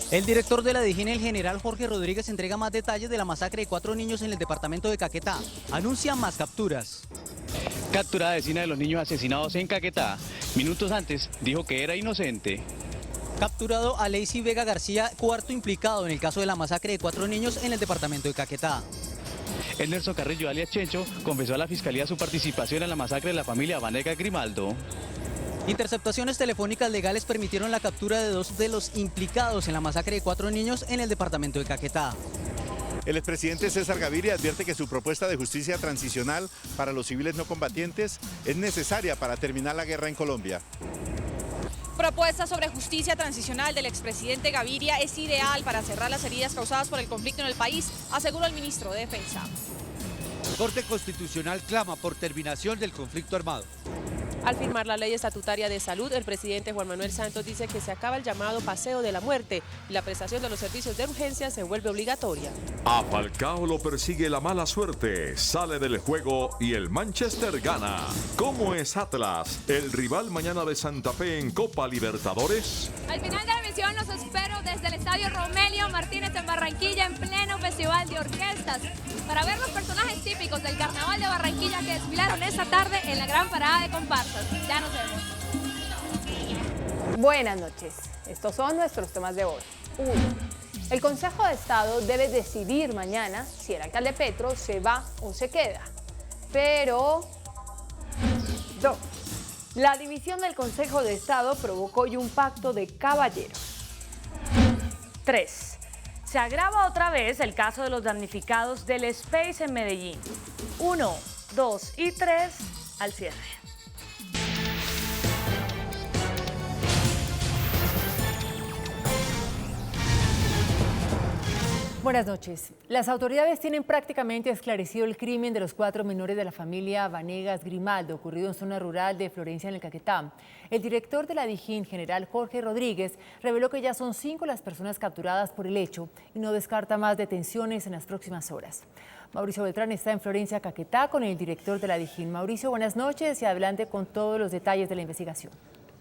El director de la DIJÍN, el general Jorge Rodríguez, entrega más detalles de la masacre de 4 niños en el departamento de Caquetá. Anuncia más capturas. Capturada vecina de los niños asesinados en Caquetá. Minutos antes dijo que era inocente. Capturado a Lacey Vega García, cuarto implicado en el caso de la masacre de 4 niños en el departamento de Caquetá. El Nelson Carrillo, alias Chencho, confesó a la fiscalía su participación en la masacre de la familia Vanegas Grimaldo. Interceptaciones telefónicas legales permitieron la captura de 2 de los implicados en la masacre de 4 niños en el departamento de Caquetá. El expresidente César Gaviria advierte que su propuesta de justicia transicional para los civiles no combatientes es necesaria para terminar la guerra en Colombia. Propuesta sobre justicia transicional del expresidente Gaviria es ideal para cerrar las heridas causadas por el conflicto en el país, aseguró el ministro de Defensa. Corte Constitucional clama por terminación del conflicto armado. Al firmar la ley estatutaria de salud, el presidente Juan Manuel Santos dice que se acaba el llamado paseo de la muerte y la prestación de los servicios de urgencia se vuelve obligatoria. A Falcao lo persigue la mala suerte, sale del juego y el Manchester gana. ¿Cómo es Atlas, el rival mañana de Santa Fe en Copa Libertadores? Al final de la emisión los espero desde el estadio Romelio Martínez en Barranquilla en pleno festival de orquestas para ver los personajes típicos del Carnaval de Barranquilla que desfilaron esta tarde en la gran parada de comparsas. Ya nos vemos. Buenas noches. Estos son nuestros temas de hoy. 1. El Consejo de Estado debe decidir mañana si el alcalde Petro se va o se queda. Pero... 2. La división del Consejo de Estado provocó hoy un pacto de caballeros. 3. Se agrava otra vez el caso de los damnificados del Space en Medellín. 1, 2 y 3 al cierre. Buenas noches. Las autoridades tienen prácticamente esclarecido el crimen de los 4 menores de la familia Vanegas Grimaldo, ocurrido en zona rural de Florencia, en el Caquetá. El director de la DIJÍN, general Jorge Rodríguez, reveló que ya son 5 las personas capturadas por el hecho y no descarta más detenciones en las próximas horas. Mauricio Beltrán está en Florencia, Caquetá, con el director de la DIJÍN. Mauricio, buenas noches y adelante con todos los detalles de la investigación.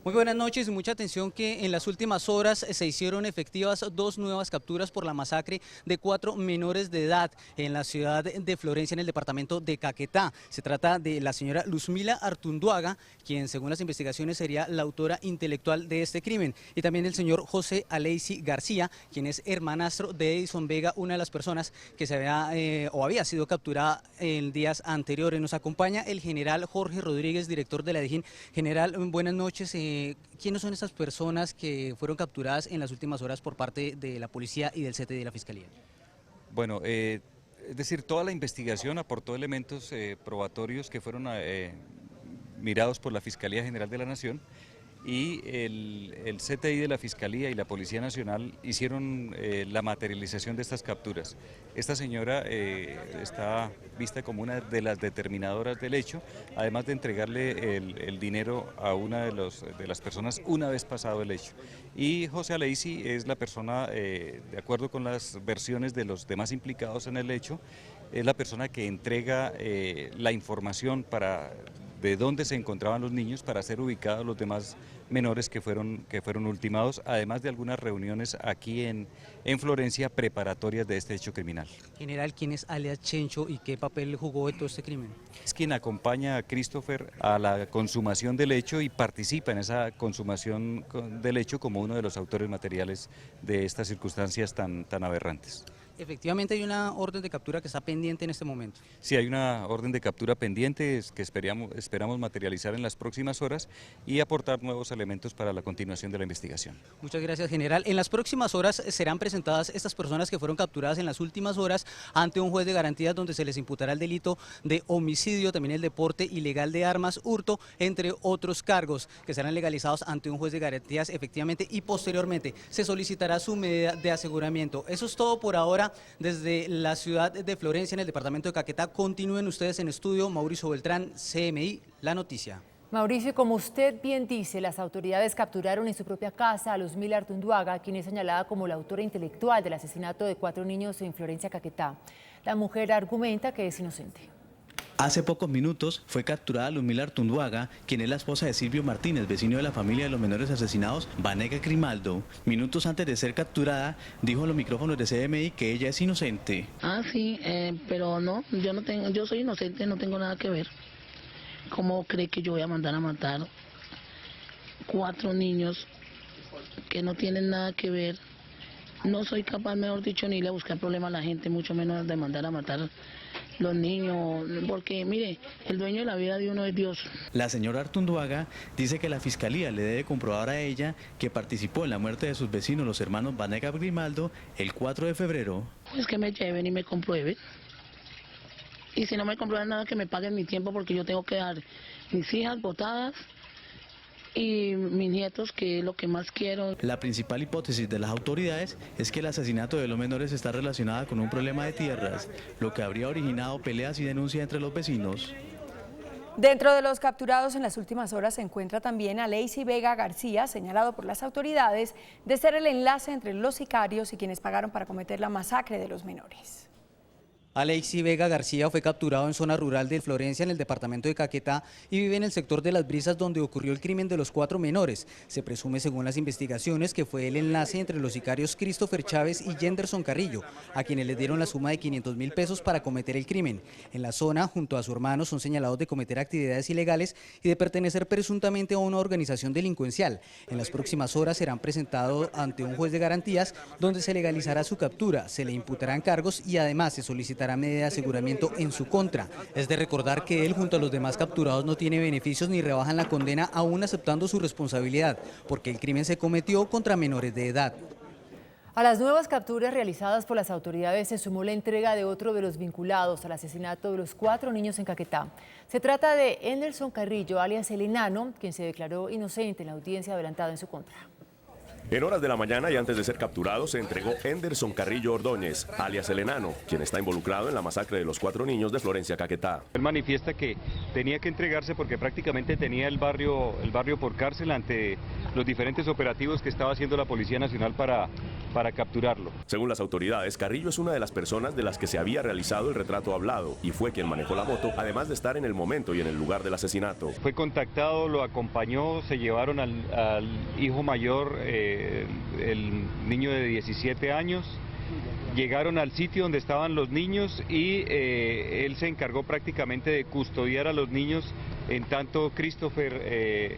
Muy buenas noches y mucha atención que en las últimas horas se hicieron efectivas 2 nuevas capturas por la masacre de 4 menores de edad en la ciudad de Florencia, en el departamento de Caquetá. Se trata de la señora Luzmila Artunduaga, quien según las investigaciones sería la autora intelectual de este crimen, y también el señor José Alexis García, quien es hermanastro de Edison Vega, una de las personas que se había sido capturada en días anteriores. Nos acompaña el general Jorge Rodríguez, director de la DIJÍN. General, buenas noches. ¿Quiénes son esas personas que fueron capturadas en las últimas horas por parte de la policía y del CTI de la Fiscalía? Bueno, es decir, toda la investigación aportó elementos probatorios que fueron mirados por la Fiscalía General de la Nación, y el CTI de la Fiscalía y la Policía Nacional hicieron la materialización de estas capturas. Esta señora está vista como una de las determinadoras del hecho, además de entregarle el dinero a una de las personas una vez pasado el hecho. Y José Alexis es la persona, de acuerdo con las versiones de los demás implicados en el hecho, es la persona que entrega la información de dónde se encontraban los niños para ser ubicados los demás menores que fueron ultimados, además de algunas reuniones aquí en Florencia preparatorias de este hecho criminal. General, ¿quién es alias Chencho y qué papel jugó en todo este crimen? Es quien acompaña a Christopher a la consumación del hecho y participa en esa consumación del hecho como uno de los autores materiales de estas circunstancias tan aberrantes. Efectivamente hay una orden de captura que está pendiente en este momento. Sí, hay una orden de captura pendiente que esperamos materializar en las próximas horas y aportar nuevos elementos para la continuación de la investigación. Muchas gracias, general. En las próximas horas serán presentadas estas personas que fueron capturadas en las últimas horas ante un juez de garantías, donde se les imputará el delito de homicidio, también el de porte ilegal de armas, hurto, entre otros cargos que serán legalizados ante un juez de garantías efectivamente, y posteriormente se solicitará su medida de aseguramiento. Eso es todo por ahora desde la ciudad de Florencia, en el departamento de Caquetá. Continúen ustedes en estudio. Mauricio Beltrán, CMI, La Noticia. Mauricio, como usted bien dice, las autoridades capturaron en su propia casa a Luzmila Artunduaga, quien es señalada como la autora intelectual del asesinato de 4 niños en Florencia, Caquetá. La mujer argumenta que es inocente. Hace pocos minutos fue capturada Luzmila Artunduaga, quien es la esposa de Silvio Martínez, vecino de la familia de los menores asesinados, Vanega Grimaldo. Minutos antes de ser capturada, dijo a los micrófonos de CMI que ella es inocente. Sí, pero no, yo soy inocente, no tengo nada que ver. ¿Cómo cree que yo voy a mandar a matar 4 niños que no tienen nada que ver? No soy capaz, mejor dicho, ni ir a buscar problemas a la gente, mucho menos de mandar a matar los niños, porque mire, el dueño de la vida de uno es Dios. La señora Artunduaga dice que la fiscalía le debe comprobar a ella que participó en la muerte de sus vecinos, los hermanos Vanega Grimaldo, el 4 de febrero. Pues que me lleven y me comprueben. Y si no me comprueban nada, que me paguen mi tiempo, porque yo tengo que dar mis hijas botadas y mis nietos, que es lo que más quiero. La principal hipótesis de las autoridades es que el asesinato de los menores está relacionado con un problema de tierras, lo que habría originado peleas y denuncias entre los vecinos. Dentro de los capturados en las últimas horas se encuentra también a Lacey Vega García, señalado por las autoridades de ser el enlace entre los sicarios y quienes pagaron para cometer la masacre de los menores. Alexi Vega García fue capturado en zona rural de Florencia, en el departamento de Caquetá, y vive en el sector de Las Brisas, donde ocurrió el crimen de los 4 menores. Se presume, según las investigaciones, que fue el enlace entre los sicarios Christopher Chávez y Jenderson Carrillo, a quienes les dieron la suma de 500.000 pesos para cometer el crimen. En la zona, junto a su hermano, son señalados de cometer actividades ilegales y de pertenecer presuntamente a una organización delincuencial. En las próximas horas serán presentados ante un juez de garantías, donde se legalizará su captura, se le imputarán cargos y además se solicitará medida de aseguramiento en su contra. Es de recordar que él, junto a los demás capturados, no tiene beneficios ni rebajan la condena, aún aceptando su responsabilidad, porque el crimen se cometió contra menores de edad. A las nuevas capturas realizadas por las autoridades se sumó la entrega de otro de los vinculados al asesinato de los 4 niños en Caquetá. Se trata de Henderson Carrillo, alias El Enano, quien se declaró inocente en la audiencia adelantada en su contra. En horas de la mañana y antes de ser capturado se entregó Henderson Carrillo Ordóñez, alias El Enano, quien está involucrado en la masacre de los 4 niños de Florencia, Caquetá. Él manifiesta que tenía que entregarse porque prácticamente tenía el barrio por cárcel ante los diferentes operativos que estaba haciendo la Policía Nacional para capturarlo. Según las autoridades, Carrillo es una de las personas de las que se había realizado el retrato hablado y fue quien manejó la moto, además de estar en el momento y en el lugar del asesinato. Fue contactado, lo acompañó, se llevaron al hijo mayor, el niño de 17 años, llegaron al sitio donde estaban los niños y él se encargó prácticamente de custodiar a los niños, en tanto Christopher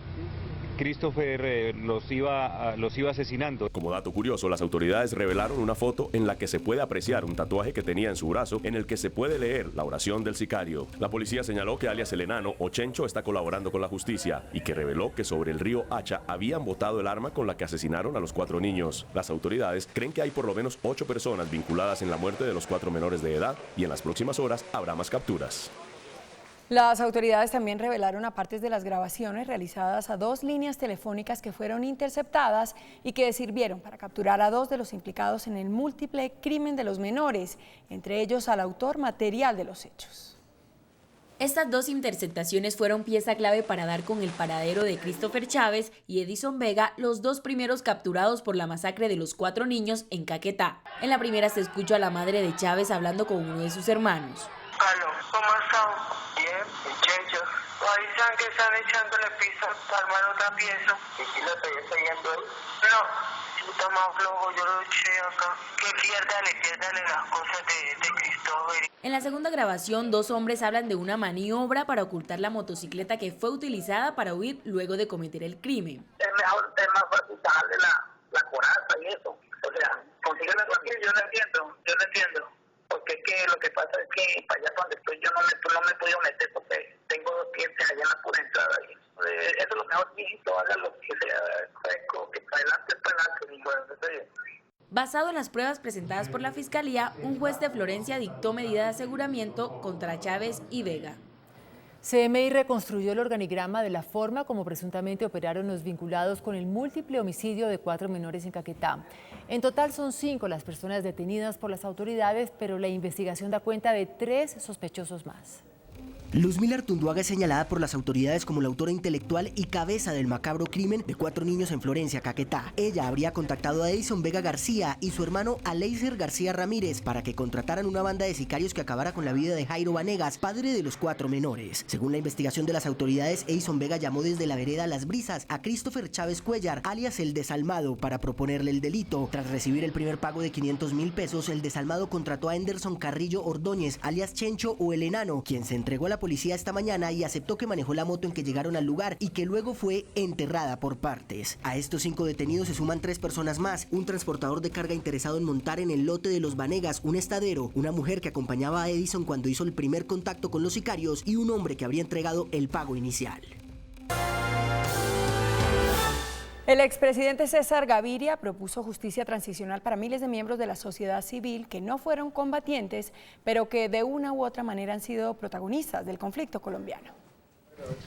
los iba asesinando. Como dato curioso, las autoridades revelaron una foto en la que se puede apreciar un tatuaje que tenía en su brazo, en el que se puede leer la oración del sicario. La policía señaló que alias El Enano o Chencho está colaborando con la justicia y que reveló que sobre el río Hacha habían botado el arma con la que asesinaron a los 4 niños. Las autoridades creen que hay por lo menos 8 personas vinculadas en la muerte de los 4 menores de edad y en las próximas horas habrá más capturas. Las autoridades también revelaron a partes de las grabaciones realizadas a 2 líneas telefónicas que fueron interceptadas y que sirvieron para capturar a 2 de los implicados en el múltiple crimen de los menores, entre ellos al autor material de los hechos. Estas 2 interceptaciones fueron pieza clave para dar con el paradero de Christopher Chávez y Edison Vega, los 2 primeros capturados por la masacre de los 4 niños en Caquetá. En la primera se escucha a la madre de Chávez hablando con uno de sus hermanos. Aló, ¿cómo están? Bien, muchachos. Avisan que están echándole piso para armar otra pieza. ¿Y si lo estoy enseñando ahí? No, está más flojo, yo lo eché acá. Que piérdale las cosas de Christopher. En la segunda grabación, 2 hombres hablan de una maniobra para ocultar la motocicleta que fue utilizada para huir luego de cometer el crimen. Es más fácil bajarle la coraza y eso. O sea, consíguela aquí, yo no entiendo. Porque es que lo que pasa es que para allá donde estoy yo no me he podido meter porque tengo 2 clientes allá en la pura entrada. Eso es lo mejor, mijito, haga lo que sea fresco, que para adelante es para adelante, y bueno, está bien. Basado en las pruebas presentadas por la Fiscalía, un juez de Florencia dictó medida de aseguramiento contra Chávez y Vega. CMI reconstruyó el organigrama de la forma como presuntamente operaron los vinculados con el múltiple homicidio de 4 menores en Caquetá. En total son 5 las personas detenidas por las autoridades, pero la investigación da cuenta de 3 sospechosos más. Luzmila Artunduaga es señalada por las autoridades como la autora intelectual y cabeza del macabro crimen de 4 niños en Florencia, Caquetá. Ella habría contactado a Edison Vega García y su hermano Aleiser García Ramírez para que contrataran una banda de sicarios que acabara con la vida de Jairo Vanegas, padre de los 4 menores. Según la investigación de las autoridades, Edison Vega llamó desde la vereda Las Brisas a Christopher Chávez Cuellar, alias El Desalmado, para proponerle el delito. Tras recibir el primer pago de 500.000 pesos, El Desalmado contrató a Anderson Carrillo Ordóñez, alias Chencho o El Enano, quien se entregó a la policía esta mañana y aceptó que manejó la moto en que llegaron al lugar y que luego fue enterrada por partes. A estos 5 detenidos se suman 3 personas más: un transportador de carga interesado en montar en el lote de los Vanegas un estadero, una mujer que acompañaba a Edison cuando hizo el primer contacto con los sicarios y un hombre que habría entregado el pago inicial. El expresidente César Gaviria propuso justicia transicional para miles de miembros de la sociedad civil que no fueron combatientes, pero que de una u otra manera han sido protagonistas del conflicto colombiano.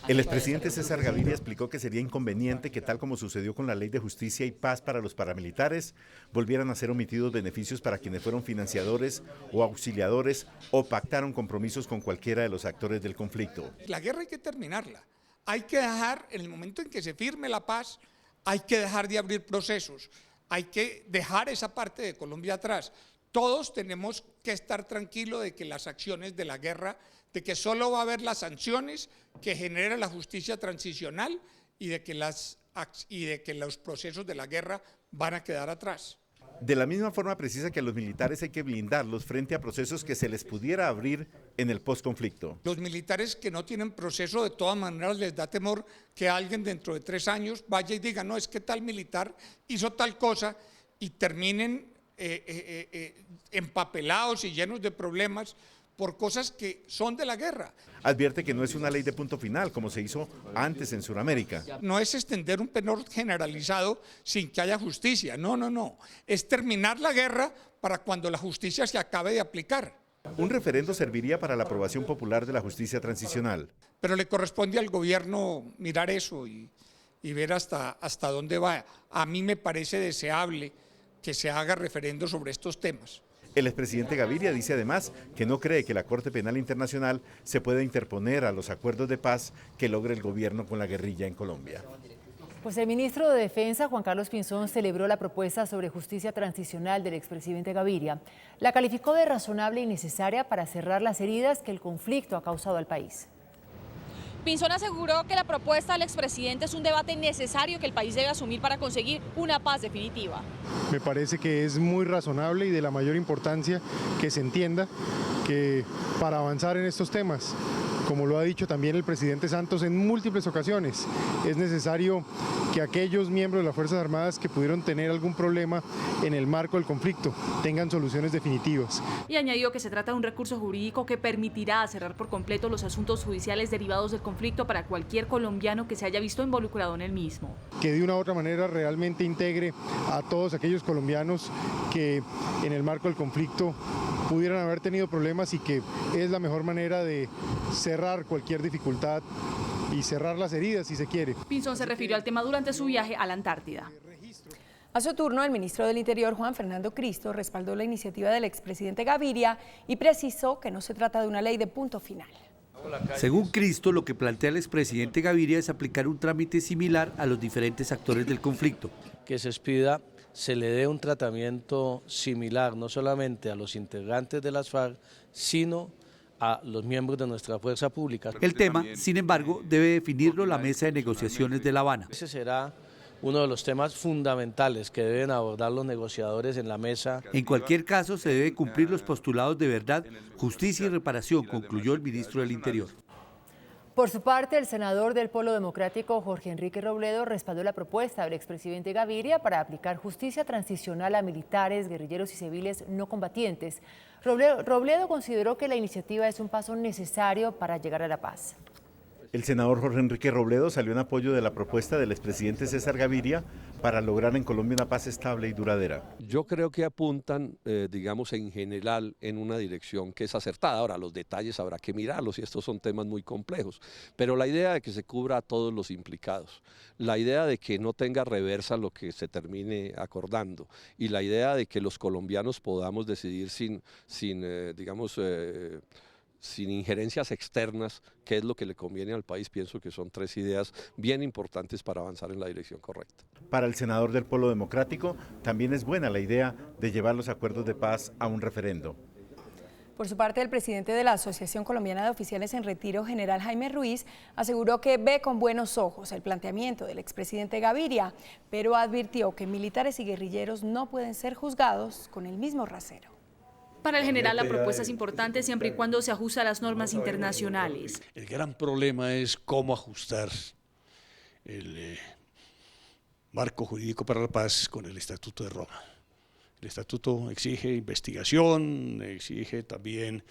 El expresidente César Gaviria explicó que sería inconveniente que, tal como sucedió con la Ley de Justicia y Paz para los paramilitares, volvieran a ser omitidos beneficios para quienes fueron financiadores o auxiliadores o pactaron compromisos con cualquiera de los actores del conflicto. La guerra hay que terminarla. Hay que dejar, en el momento en que se firme la paz, hay que dejar de abrir procesos, hay que dejar esa parte de Colombia atrás. Todos tenemos que estar tranquilos de que las acciones de la guerra, de que solo va a haber las sanciones que genera la justicia transicional y de que los procesos de la guerra van a quedar atrás. De la misma forma precisa que a los militares hay que blindarlos frente a procesos que se les pudiera abrir en el postconflicto. Los militares que no tienen proceso, de todas maneras les da temor que alguien dentro de 3 años vaya y diga: no, es que tal militar hizo tal cosa, y terminen empapelados y llenos de problemas por cosas que son de la guerra. Advierte que no es una ley de punto final, como se hizo antes en Sudamérica. No es extender un penal generalizado sin que haya justicia, no. Es terminar la guerra para cuando la justicia se acabe de aplicar. Un referendo serviría para la aprobación popular de la justicia transicional. Pero le corresponde al gobierno mirar eso y ver hasta dónde va. A mí me parece deseable que se haga referendo sobre estos temas. El expresidente Gaviria dice además que no cree que la Corte Penal Internacional se pueda interponer a los acuerdos de paz que logre el gobierno con la guerrilla en Colombia. Pues el ministro de Defensa, Juan Carlos Pinzón, celebró la propuesta sobre justicia transicional del expresidente Gaviria. La calificó de razonable y necesaria para cerrar las heridas que el conflicto ha causado al país. Pinzón aseguró que la propuesta del expresidente es un debate necesario que el país debe asumir para conseguir una paz definitiva. Me parece que es muy razonable y de la mayor importancia que se entienda que para avanzar en estos temas, como lo ha dicho también el presidente Santos en múltiples ocasiones, es necesario que aquellos miembros de las Fuerzas Armadas que pudieron tener algún problema en el marco del conflicto tengan soluciones definitivas. Y añadió que se trata de un recurso jurídico que permitirá cerrar por completo los asuntos judiciales derivados del conflicto para cualquier colombiano que se haya visto involucrado en el mismo. Que de una u otra manera realmente integre a todos aquellos colombianos que en el marco del conflicto pudieran haber tenido problemas y que es la mejor manera de cerrar cualquier dificultad y cerrar las heridas si se quiere. Pinzón se refirió al tema durante su viaje a la Antártida. A su turno, el ministro del Interior, Juan Fernando Cristo, respaldó la iniciativa del expresidente Gaviria y precisó que no se trata de una ley de punto final. Según Cristo, lo que plantea el expresidente Gaviria es aplicar un trámite similar a los diferentes actores del conflicto. Que se expida, se le dé un tratamiento similar no solamente a los integrantes de las FARC, sino a los miembros de nuestra fuerza pública. El tema, sin embargo, debe definirlo la mesa de negociaciones de La Habana. Ese será uno de los temas fundamentales que deben abordar los negociadores en la mesa. En cualquier caso, se deben cumplir los postulados de verdad, justicia y reparación, concluyó el ministro del Interior. Por su parte, el senador del Polo Democrático, Jorge Enrique Robledo, respaldó la propuesta del expresidente Gaviria para aplicar justicia transicional a militares, guerrilleros y civiles no combatientes. Robledo consideró que la iniciativa es un paso necesario para llegar a la paz. El senador Jorge Enrique Robledo salió en apoyo de la propuesta del expresidente César Gaviria para lograr en Colombia una paz estable y duradera. Yo creo que apuntan, digamos, en general en una dirección que es acertada. Ahora, los detalles habrá que mirarlos y estos son temas muy complejos. Pero la idea de que se cubra a todos los implicados, la idea de que no tenga reversa lo que se termine acordando y la idea de que los colombianos podamos decidir sin sin injerencias externas, que es lo que le conviene al país. Pienso que son 3 ideas bien importantes para avanzar en la dirección correcta. Para el senador del Polo Democrático, también es buena la idea de llevar los acuerdos de paz a un referendo. Por su parte, el presidente de la Asociación Colombiana de Oficiales en Retiro, general Jaime Ruiz, aseguró que ve con buenos ojos el planteamiento del expresidente Gaviria, pero advirtió que militares y guerrilleros no pueden ser juzgados con el mismo rasero. Para el general, la propuesta es importante siempre y cuando se ajuste a las normas internacionales. El gran problema es cómo ajustar el marco jurídico para la paz con el Estatuto de Roma. El Estatuto exige investigación, exige también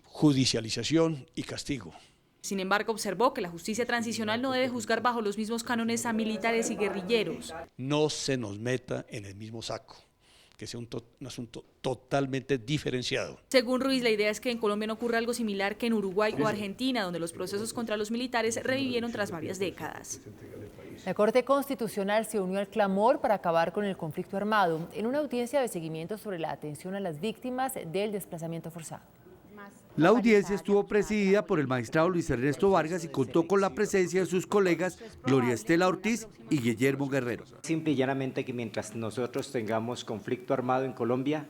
judicialización y castigo. Sin embargo, observó que la justicia transicional no debe juzgar bajo los mismos cánones a militares y guerrilleros. No se nos meta en el mismo saco, que sea un asunto totalmente diferenciado. Según Ruiz, la idea es que en Colombia no ocurra algo similar que en Uruguay o Argentina, donde los procesos contra los militares revivieron tras varias décadas. La Corte Constitucional se unió al clamor para acabar con el conflicto armado en una audiencia de seguimiento sobre la atención a las víctimas del desplazamiento forzado. La audiencia estuvo presidida por el magistrado Luis Ernesto Vargas y contó con la presencia de sus colegas Gloria Estela Ortiz y Guillermo Guerrero. Simple y llanamente que mientras nosotros tengamos conflicto armado en Colombia,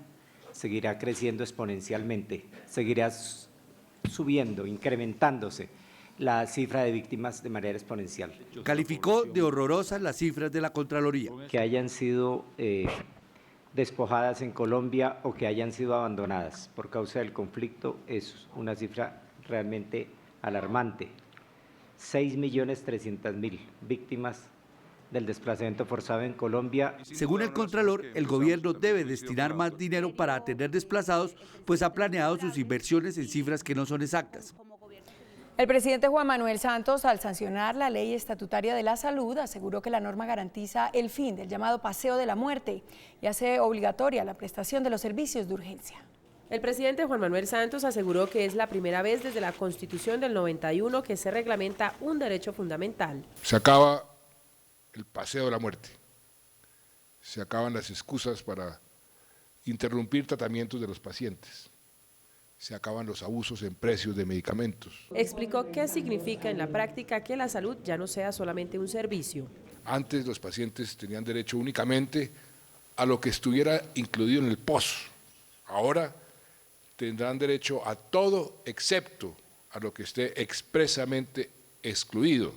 seguirá creciendo exponencialmente, seguirá subiendo, incrementándose la cifra de víctimas de manera exponencial. Calificó de horrorosas las cifras de la Contraloría. Que hayan sido despojadas en Colombia o que hayan sido abandonadas por causa del conflicto es una cifra realmente alarmante. 6.300.000 víctimas del desplazamiento forzado en Colombia. Según el Contralor, el gobierno debe destinar más dinero para atender desplazados, pues ha planeado sus inversiones en cifras que no son exactas. El presidente Juan Manuel Santos, al sancionar la Ley Estatutaria de la Salud, aseguró que la norma garantiza el fin del llamado paseo de la muerte y hace obligatoria la prestación de los servicios de urgencia. El presidente Juan Manuel Santos aseguró que es la primera vez desde la Constitución del 91 que se reglamenta un derecho fundamental. Se acaba el paseo de la muerte, se acaban las excusas para interrumpir tratamientos de los pacientes. Se acaban los abusos en precios de medicamentos. Explicó qué significa en la práctica que la salud ya no sea solamente un servicio. Antes los pacientes tenían derecho únicamente a lo que estuviera incluido en el POS. Ahora tendrán derecho a todo excepto a lo que esté expresamente excluido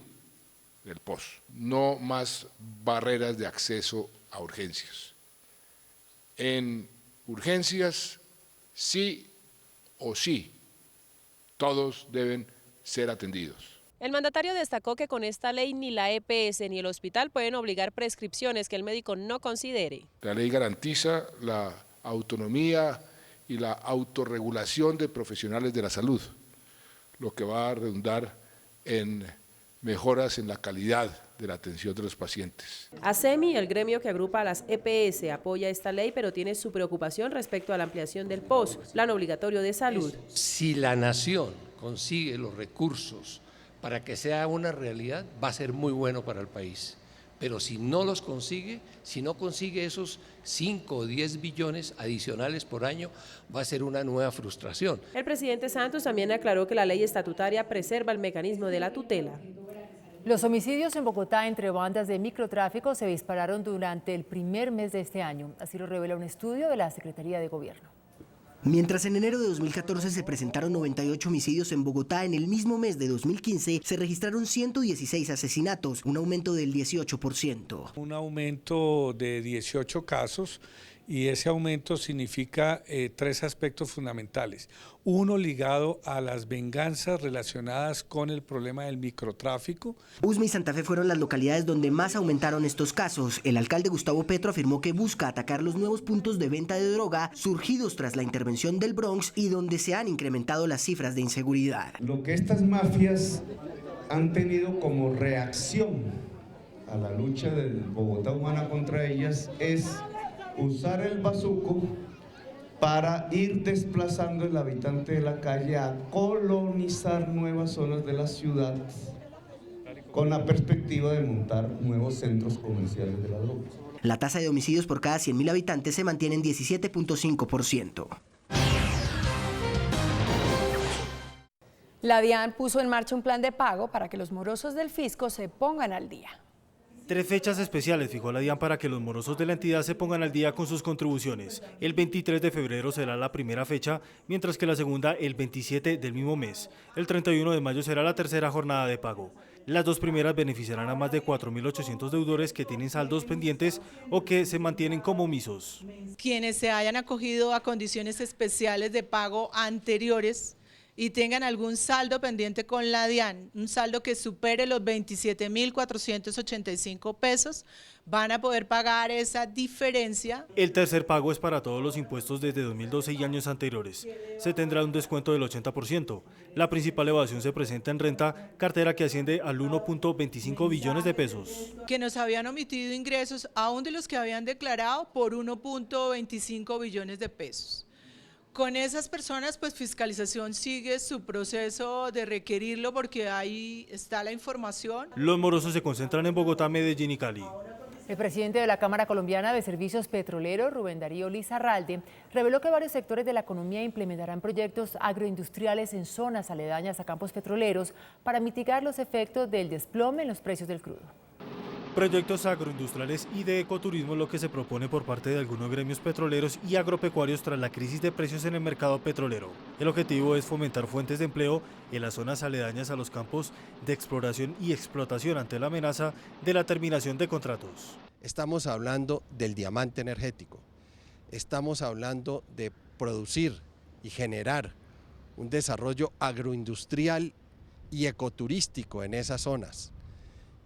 del POS. No más barreras de acceso a urgencias. En urgencias sí o sí, todos deben ser atendidos. El mandatario destacó que con esta ley ni la EPS ni el hospital pueden obligar prescripciones que el médico no considere. La ley garantiza la autonomía y la autorregulación de profesionales de la salud, lo que va a redundar en mejoras en la calidad de la atención de los pacientes. ASEMI, el gremio que agrupa a las EPS, apoya esta ley, pero tiene su preocupación respecto a la ampliación del POS, Plan Obligatorio de Salud. Si la nación consigue los recursos para que sea una realidad, va a ser muy bueno para el país. Pero si no los consigue, si no consigue esos 5 o 10 billones adicionales por año, va a ser una nueva frustración. El presidente Santos también aclaró que la ley estatutaria preserva el mecanismo de la tutela. Los homicidios en Bogotá entre bandas de microtráfico se dispararon durante el primer mes de este año, así lo revela un estudio de la Secretaría de Gobierno. Mientras en enero de 2014 se presentaron 98 homicidios en Bogotá, en el mismo mes de 2015 se registraron 116 asesinatos, un aumento del 18%. Un aumento de 18 casos y ese aumento significa 3 aspectos fundamentales. Uno ligado a las venganzas relacionadas con el problema del microtráfico. Usme y Santa Fe fueron las localidades donde más aumentaron estos casos. El alcalde Gustavo Petro afirmó que busca atacar los nuevos puntos de venta de droga surgidos tras la intervención del Bronx y donde se han incrementado las cifras de inseguridad. Lo que estas mafias han tenido como reacción a la lucha del Bogotá Humana contra ellas es usar el bazuco para ir desplazando al habitante de la calle a colonizar nuevas zonas de la ciudad con la perspectiva de montar nuevos centros comerciales de la droga. La tasa de homicidios por cada 100.000 habitantes se mantiene en 17.5%. La DIAN puso en marcha un plan de pago para que los morosos del fisco se pongan al día. 3 fechas especiales fijó la DIAN para que los morosos de la entidad se pongan al día con sus contribuciones. El 23 de febrero será la primera fecha, mientras que la segunda el 27 del mismo mes. El 31 de mayo será la tercera jornada de pago. Las 2 primeras beneficiarán a más de 4.800 deudores que tienen saldos pendientes o que se mantienen como omisos. Quienes se hayan acogido a condiciones especiales de pago anteriores y tengan algún saldo pendiente con la DIAN, un saldo que supere los 27.485 pesos, van a poder pagar esa diferencia. El tercer pago es para todos los impuestos desde 2012 y años anteriores. Se tendrá un descuento del 80%. La principal evasión se presenta en renta, cartera que asciende al 1.25 billones de pesos. Que nos habían omitido ingresos, aún de los que habían declarado, por 1.25 billones de pesos. Con esas personas, pues Fiscalización sigue su proceso de requerirlo porque ahí está la información. Los morosos se concentran en Bogotá, Medellín y Cali. El presidente de la Cámara Colombiana de Servicios Petroleros, Rubén Darío Lizarralde, reveló que varios sectores de la economía implementarán proyectos agroindustriales en zonas aledañas a campos petroleros para mitigar los efectos del desplome en los precios del crudo. Proyectos agroindustriales y de ecoturismo es lo que se propone por parte de algunos gremios petroleros y agropecuarios tras la crisis de precios en el mercado petrolero. El objetivo es fomentar fuentes de empleo en las zonas aledañas a los campos de exploración y explotación ante la amenaza de la terminación de contratos. Estamos hablando del diamante energético, estamos hablando de producir y generar un desarrollo agroindustrial y ecoturístico en esas zonas,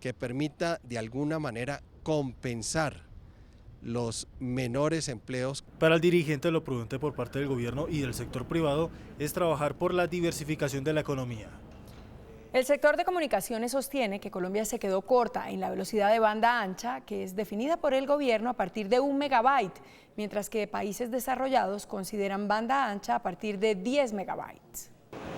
que permita de alguna manera compensar los menores empleos. Para el dirigente, lo prudente por parte del gobierno y del sector privado es trabajar por la diversificación de la economía. El sector de comunicaciones sostiene que Colombia se quedó corta en la velocidad de banda ancha, que es definida por el gobierno a partir de 1 megabyte, mientras que países desarrollados consideran banda ancha a partir de 10 megabytes.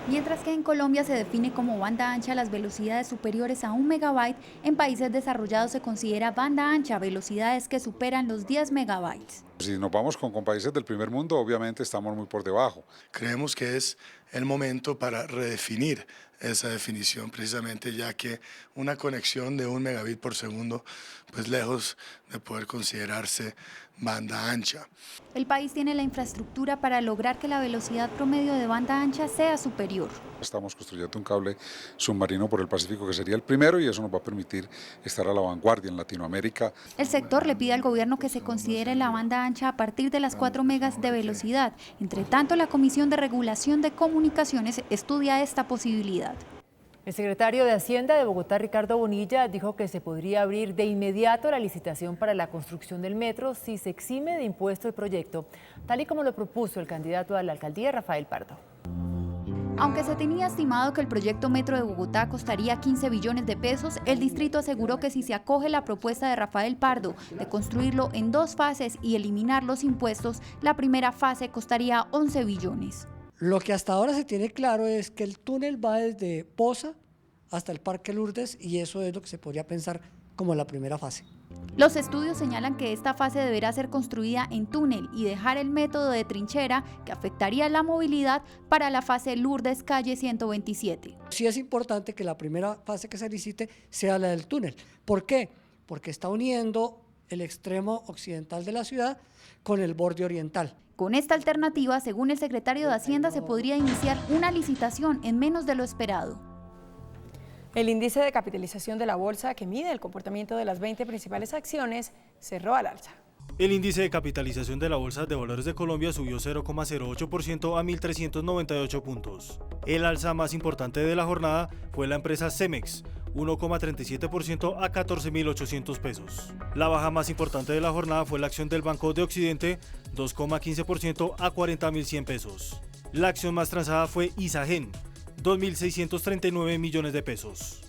Mientras que en Colombia se define como banda ancha las velocidades superiores a 1 megabyte, en países desarrollados se considera banda ancha velocidades que superan los 10 megabytes. Si nos vamos con países del primer mundo, obviamente estamos muy por debajo. Creemos que es el momento para redefinir esa definición, precisamente ya que una conexión de 1 megabit por segundo, pues lejos de poder considerarse banda ancha. El país tiene la infraestructura para lograr que la velocidad promedio de banda ancha sea superior. Estamos construyendo un cable submarino por el Pacífico que sería el primero y eso nos va a permitir estar a la vanguardia en Latinoamérica. El sector le pide al gobierno que se considere la banda ancha a partir de las 4 megas de velocidad. Entre tanto, la Comisión de Regulación de Comunicaciones estudia esta posibilidad. El secretario de Hacienda de Bogotá, Ricardo Bonilla, dijo que se podría abrir de inmediato la licitación para la construcción del metro si se exime de impuesto el proyecto, tal y como lo propuso el candidato a la alcaldía, Rafael Pardo. Aunque se tenía estimado que el proyecto Metro de Bogotá costaría 15 billones de pesos, el distrito aseguró que si se acoge la propuesta de Rafael Pardo de construirlo en 2 fases y eliminar los impuestos, la primera fase costaría 11 billones. Lo que hasta ahora se tiene claro es que el túnel va desde Poza hasta el Parque Lourdes y eso es lo que se podría pensar como la primera fase. Los estudios señalan que esta fase deberá ser construida en túnel y dejar el método de trinchera que afectaría la movilidad para la fase Lourdes calle 127. Sí es importante que la primera fase que se licite sea la del túnel. ¿Por qué? Porque está uniendo el extremo occidental de la ciudad con el borde oriental. Con esta alternativa, según el secretario de Hacienda, se podría iniciar una licitación en menos de lo esperado. El índice de capitalización de la bolsa, que mide el comportamiento de las 20 principales acciones, cerró al alza. El índice de capitalización de la Bolsa de Valores de Colombia subió 0,08% a 1.398 puntos. El alza más importante de la jornada fue la empresa Cemex, 1,37% a 14.800 pesos. La baja más importante de la jornada fue la acción del Banco de Occidente, 2,15% a 40.100 pesos. La acción más transada fue Isagen, 2.639 millones de pesos.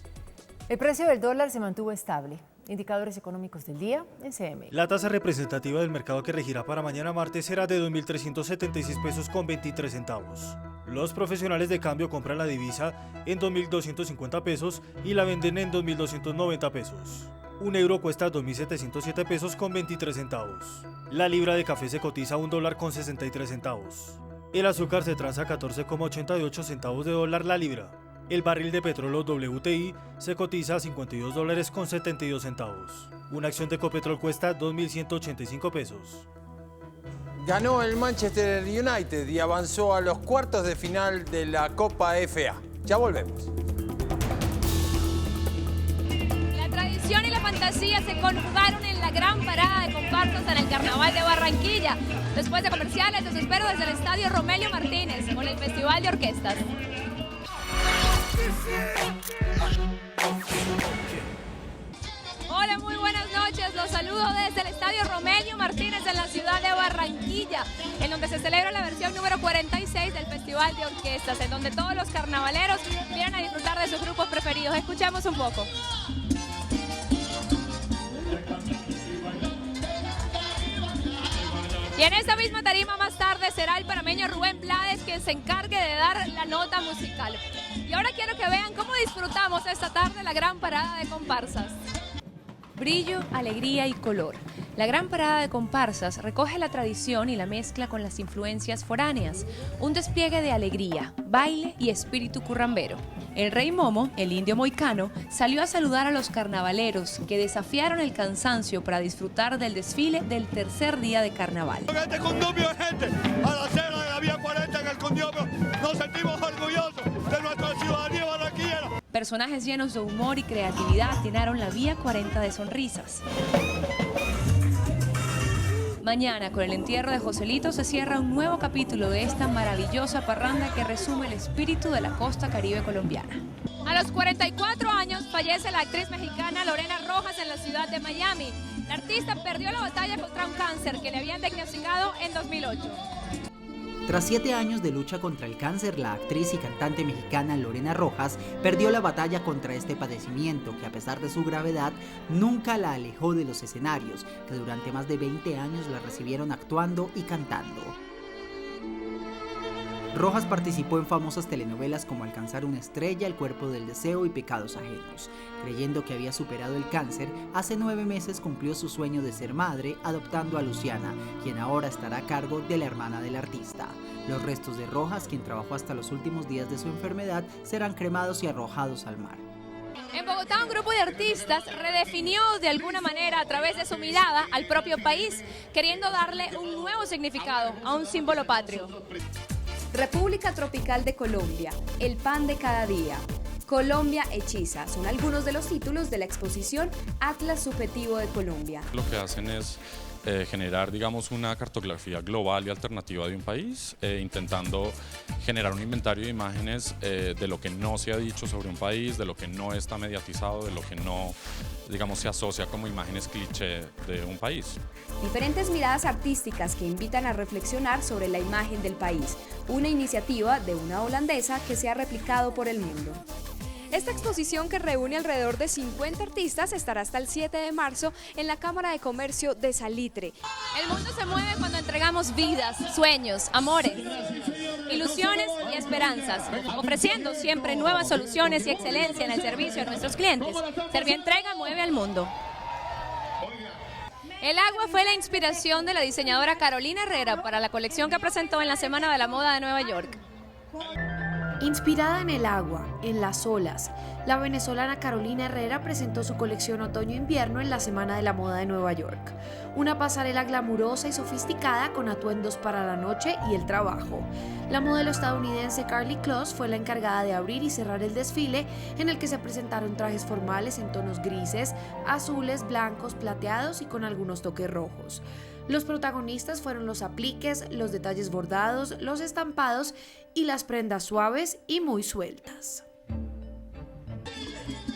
El precio del dólar se mantuvo estable. Indicadores económicos del día en CM. La tasa representativa del mercado que regirá para mañana martes será de 2.376 pesos con 23 centavos. Los profesionales de cambio compran la divisa en 2.250 pesos y la venden en 2.290 pesos. Un euro cuesta 2.707 pesos con 23 centavos. La libra de café se cotiza a $1 con 63 centavos. El azúcar se transa a 14,88 centavos de dólar la libra. El barril de petróleo WTI se cotiza a $52.72. Una acción de Ecopetrol cuesta 2.185 pesos. Ganó el Manchester United y avanzó a los cuartos de final de la Copa FA. Ya volvemos. La tradición y la fantasía se conjugaron en la gran parada de comparsas en el Carnaval de Barranquilla. Después de comerciales, los espero desde el Estadio Romelio Martínez con el Festival de Orquestas. Hola, muy buenas noches. Los saludo desde el Estadio Romelio Martínez en la ciudad de Barranquilla, en donde se celebra la versión número 46 del Festival de Orquestas, en donde todos los carnavaleros vienen a disfrutar de sus grupos preferidos. Escuchemos un poco. Y en esta misma tarima más tarde será el panameño Rubén Blades quien se encargue de dar la nota musical. Y ahora quiero que vean cómo disfrutamos esta tarde la gran parada de comparsas. Brillo, alegría y color. La gran parada de comparsas recoge la tradición y la mezcla con las influencias foráneas. Un despliegue de alegría, baile y espíritu currambero. El rey Momo, el indio moicano, salió a saludar a los carnavaleros que desafiaron el cansancio para disfrutar del desfile del tercer día de carnaval. Este condumio de gente, a la acera de la vía 40 en el condumio, nos sentimos orgullosos de nuestra ciudadanía barranquillera. Personajes llenos de humor y creatividad llenaron la vía 40 de sonrisas. Mañana, con el entierro de Joselito, se cierra un nuevo capítulo de esta maravillosa parranda que resume el espíritu de la costa caribe colombiana. A los 44 años fallece la actriz mexicana Lorena Rojas en la ciudad de Miami. La artista perdió la batalla contra un cáncer que le habían diagnosticado en 2008. Tras 7 años de lucha contra el cáncer, la actriz y cantante mexicana Lorena Rojas perdió la batalla contra este padecimiento que, a pesar de su gravedad, nunca la alejó de los escenarios, que durante más de 20 años la recibieron actuando y cantando. Rojas participó en famosas telenovelas como Alcanzar una estrella, El cuerpo del deseo y Pecados ajenos. Creyendo que había superado el cáncer, hace 9 meses cumplió su sueño de ser madre, adoptando a Luciana, quien ahora estará a cargo de la hermana del artista. Los restos de Rojas, quien trabajó hasta los últimos días de su enfermedad, serán cremados y arrojados al mar. En Bogotá, un grupo de artistas redefinió de alguna manera a través de su mirada al propio país, queriendo darle un nuevo significado a un símbolo patrio. República Tropical de Colombia, el pan de cada día. Colombia hechiza son algunos de los títulos de la exposición Atlas Subjetivo de Colombia. Lo que hacen es generar, digamos, una cartografía global y alternativa de un país, intentando generar un inventario de imágenes de lo que no se ha dicho sobre un país, de lo que no está mediatizado, de lo que no, digamos, se asocia como imágenes cliché de un país. Diferentes miradas artísticas que invitan a reflexionar sobre la imagen del país, una iniciativa de una holandesa que se ha replicado por el mundo. Esta exposición, que reúne alrededor de 50 artistas, estará hasta el 7 de marzo en la Cámara de Comercio de Salitre. El mundo se mueve cuando entregamos vidas, sueños, amores, ilusiones y esperanzas, ofreciendo siempre nuevas soluciones y excelencia en el servicio a nuestros clientes. Servientrega mueve al mundo. El agua fue la inspiración de la diseñadora Carolina Herrera para la colección que presentó en la Semana de la Moda de Nueva York. Inspirada en el agua, en las olas, la venezolana Carolina Herrera presentó su colección otoño-invierno en la Semana de la Moda de Nueva York. Una pasarela glamurosa y sofisticada con atuendos para la noche y el trabajo. La modelo estadounidense Karlie Kloss fue la encargada de abrir y cerrar el desfile, en el que se presentaron trajes formales en tonos grises, azules, blancos, plateados y con algunos toques rojos. Los protagonistas fueron los apliques, los detalles bordados, los estampados y las prendas suaves y muy sueltas.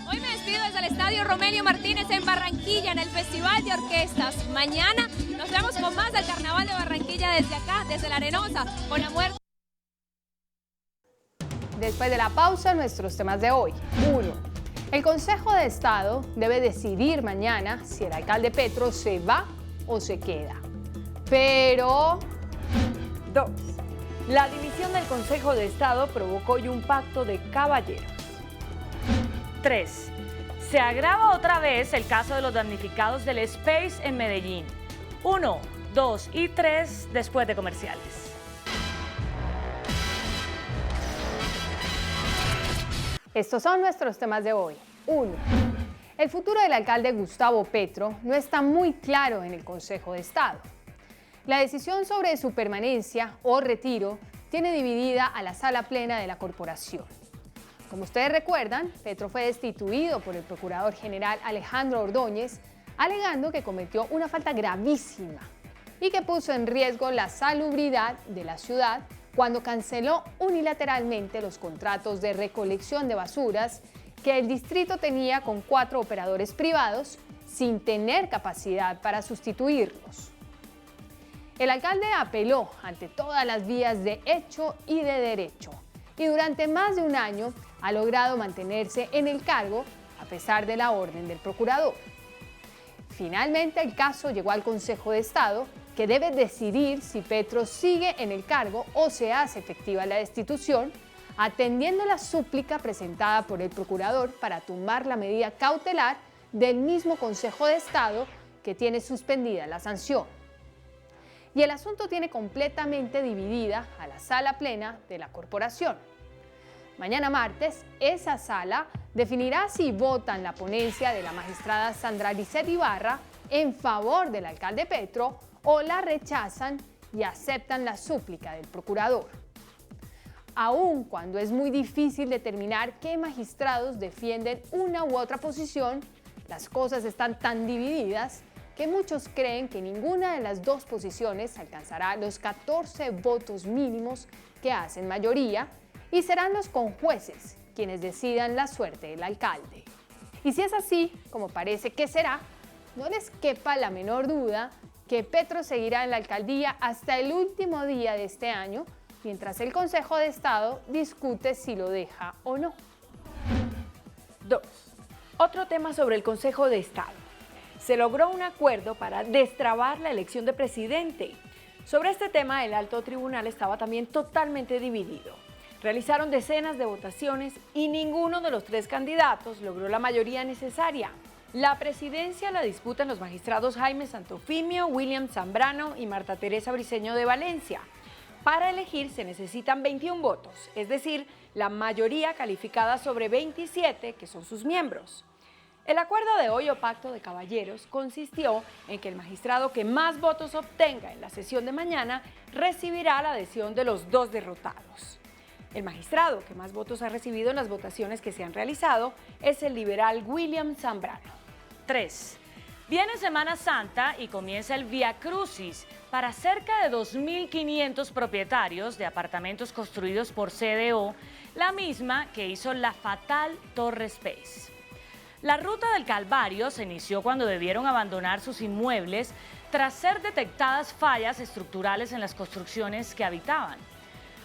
Hoy me despido desde el Estadio Romelio Martínez en Barranquilla, en el Festival de Orquestas. Mañana nos vemos con más del Carnaval de Barranquilla desde acá, desde La Arenosa, con la muerte. Después de la pausa, nuestros temas de hoy. 1. El Consejo de Estado debe decidir mañana si el alcalde Petro se va o se queda. Pero 2. La dimisión del Consejo de Estado provocó hoy un pacto de caballeros. 3. Se agrava otra vez el caso de los damnificados del Space en Medellín. 1, 2 y 3 después de comerciales. Estos son nuestros temas de hoy. 1. El futuro del alcalde Gustavo Petro no está muy claro en el Consejo de Estado. La decisión sobre su permanencia o retiro tiene dividida a la sala plena de la corporación. Como ustedes recuerdan, Petro fue destituido por el procurador general Alejandro Ordóñez, alegando que cometió una falta gravísima y que puso en riesgo la salubridad de la ciudad cuando canceló unilateralmente los contratos de recolección de basuras que el distrito tenía con 4 operadores privados sin tener capacidad para sustituirlos. El alcalde apeló ante todas las vías de hecho y de derecho y durante más de un año ha logrado mantenerse en el cargo a pesar de la orden del procurador. Finalmente, el caso llegó al Consejo de Estado, que debe decidir si Petro sigue en el cargo o se hace efectiva la destitución, atendiendo la súplica presentada por el procurador para tumbar la medida cautelar del mismo Consejo de Estado que tiene suspendida la sanción. Y el asunto tiene completamente dividida a la sala plena de la corporación. Mañana martes, esa sala definirá si votan la ponencia de la magistrada Sandra Lisset Ibarra en favor del alcalde Petro o la rechazan y aceptan la súplica del procurador. Aun cuando es muy difícil determinar qué magistrados defienden una u otra posición, las cosas están tan divididas que muchos creen que ninguna de las dos posiciones alcanzará los 14 votos mínimos que hacen mayoría y serán los conjueces quienes decidan la suerte del alcalde. Y si es así, como parece que será, no les quepa la menor duda que Petro seguirá en la alcaldía hasta el último día de este año, mientras el Consejo de Estado discute si lo deja o no. 2. Otro tema sobre el Consejo de Estado. Se logró un acuerdo para destrabar la elección de presidente. Sobre este tema, el alto tribunal estaba también totalmente dividido. Realizaron decenas de votaciones y ninguno de los 3 candidatos logró la mayoría necesaria. La presidencia la disputan los magistrados Jaime Santofimio, William Zambrano y Marta Teresa Briceño de Valencia. Para elegir se necesitan 21 votos, es decir, la mayoría calificada sobre 27 que son sus miembros. El acuerdo de hoy o pacto de caballeros consistió en que el magistrado que más votos obtenga en la sesión de mañana recibirá la adhesión de los 2 derrotados. El magistrado que más votos ha recibido en las votaciones que se han realizado es el liberal William Zambrano. 3. Viene Semana Santa y comienza el Vía Crucis para cerca de 2.500 propietarios de apartamentos construidos por CDO, la misma que hizo la fatal Torre Space. La ruta del Calvario se inició cuando debieron abandonar sus inmuebles tras ser detectadas fallas estructurales en las construcciones que habitaban.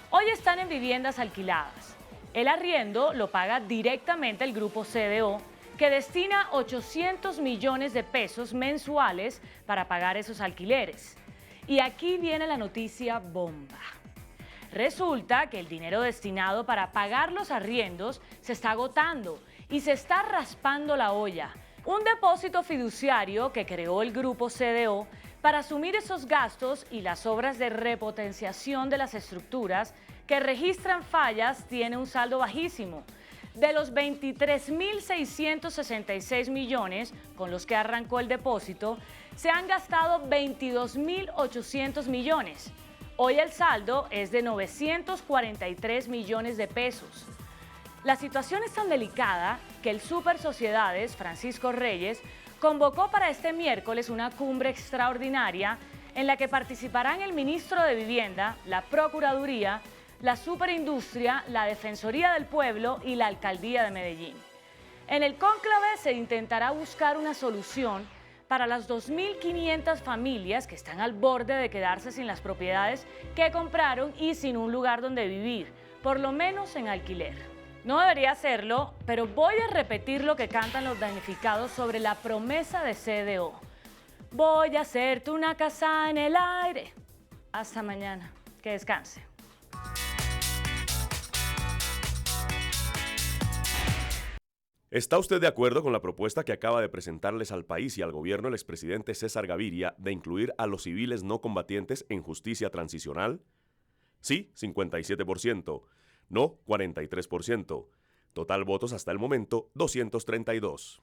Hoy están en viviendas alquiladas. El arriendo lo paga directamente el grupo CDO, que destina 800 millones de pesos mensuales para pagar esos alquileres. Y aquí viene la noticia bomba. Resulta que el dinero destinado para pagar los arriendos se está agotando y se está raspando la olla. Un depósito fiduciario que creó el grupo CDO para asumir esos gastos y las obras de repotenciación de las estructuras que registran fallas tiene un saldo bajísimo. De los 23.666 millones con los que arrancó el depósito, se han gastado 22.800 millones. Hoy el saldo es de 943 millones de pesos. La situación es tan delicada que el Super Sociedades, Francisco Reyes, convocó para este miércoles una cumbre extraordinaria en la que participarán el ministro de Vivienda, la Procuraduría, la Superindustria, la Defensoría del Pueblo y la Alcaldía de Medellín. En el cónclave se intentará buscar una solución para las 2.500 familias que están al borde de quedarse sin las propiedades que compraron y sin un lugar donde vivir, por lo menos en alquiler. No debería hacerlo, pero voy a repetir lo que cantan los damnificados sobre la promesa de CDO. Voy a hacerte una casa en el aire. Hasta mañana. Que descanse. ¿Está usted de acuerdo con la propuesta que acaba de presentarles al país y al gobierno el expresidente César Gaviria de incluir a los civiles no combatientes en justicia transicional? Sí, 57%. No, 43%. Total votos hasta el momento, 232.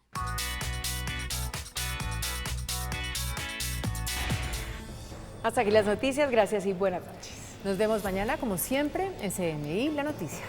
Hasta aquí las noticias, gracias y buenas noches. Nos vemos mañana, como siempre, en CNI La Noticia.